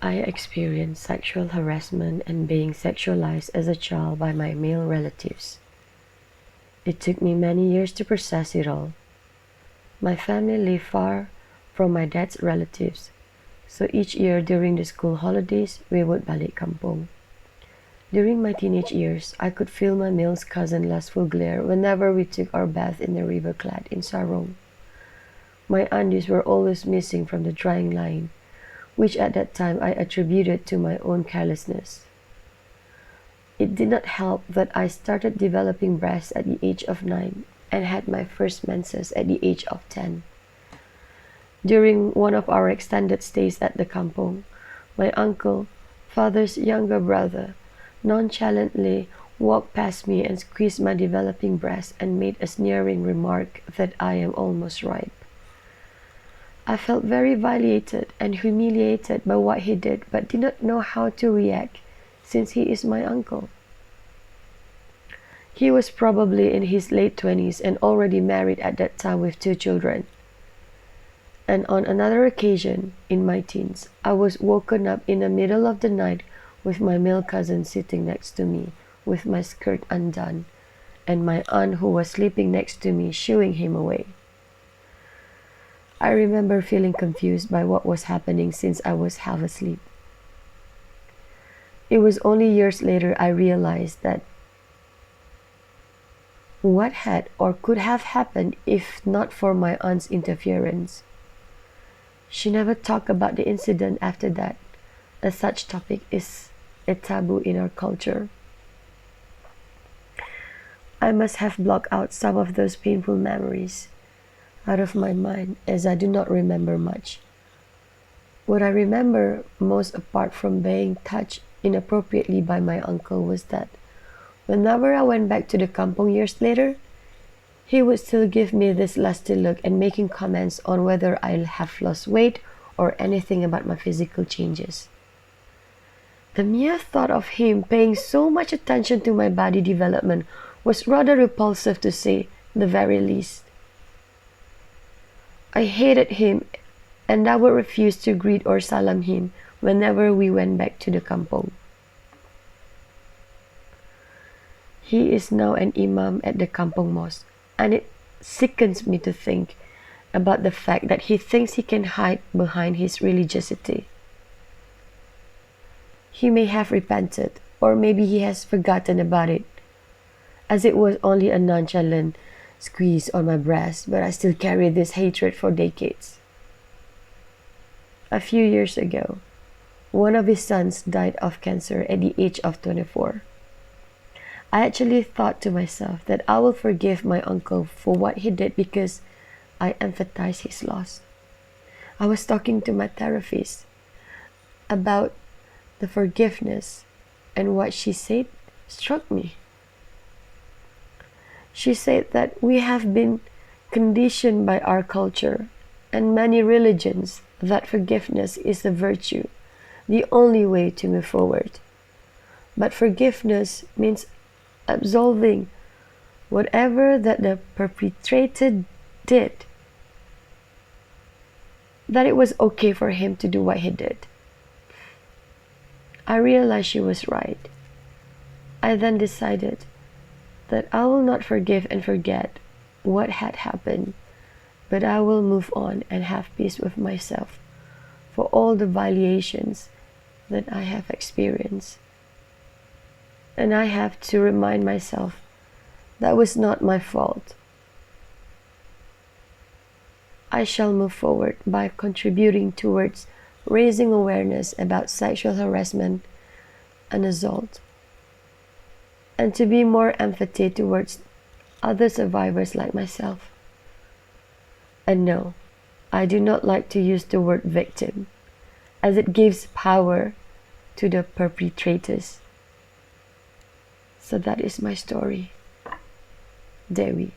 I experienced sexual harassment and being sexualized as a child by my male relatives. It took me many years to process it all. My family lived far from my dad's relatives, so each year during the school holidays, we would balik kampung. During my teenage years, I could feel my male cousin's lustful glare whenever we took our bath in the river clad in sarong. My undies were always missing from the drying line, which at that time I attributed to my own carelessness. It did not help that I started developing breasts at the age of 9 and had my first menses at the age of 10. During one of our extended stays at the kampong, my uncle, father's younger brother, nonchalantly walked past me and squeezed my developing breast and made a sneering remark that I am almost ripe. I felt very violated and humiliated by what he did, but did not know how to react since he is my uncle. He was probably in his late 20s and already married at that time with 2 children. And on another occasion, in my teens, I was woken up in the middle of the night with my male cousin sitting next to me with my skirt undone, and my aunt who was sleeping next to me shooing him away. I remember feeling confused by what was happening since I was half asleep. It was only years later I realized that what had or could have happened if not for my aunt's interference. She never talked about the incident after that, as such topic is a taboo in our culture. I must have blocked out some of those painful memories out of my mind, as I do not remember much. What I remember most, apart from being touched inappropriately by my uncle, was that whenever I went back to the kampong years later, he would still give me this lusty look and making comments on whether I'll have lost weight or anything about my physical changes. The mere thought of him paying so much attention to my body development was rather repulsive, to say the very least. I hated him, and I would refuse to greet or salam him whenever we went back to the kampong. He is now an imam at the kampong mosque, and it sickens me to think about the fact that he thinks he can hide behind his religiosity. He may have repented, or maybe he has forgotten about it, as it was only a nonchalant squeeze on my breast, but I still carry this hatred for decades. A few years ago, one of his sons died of cancer at the age of 24. I actually thought to myself that I will forgive my uncle for what he did because I empathize his loss. I was talking to my therapist about the forgiveness, and what she said struck me. She said that we have been conditioned by our culture and many religions that forgiveness is a virtue, the only way to move forward. But forgiveness means absolving whatever that the perpetrator did, that it was okay for him to do what he did. I realized she was right. I then decided that I will not forgive and forget what had happened, but I will move on and have peace with myself for all the violations that I have experienced. And I have to remind myself that was not my fault. I shall move forward by contributing towards raising awareness about sexual harassment and assault, and to be more empathy towards other survivors like myself. And no, I do not like to use the word victim, as it gives power to the perpetrators. So that is my story. Dewi.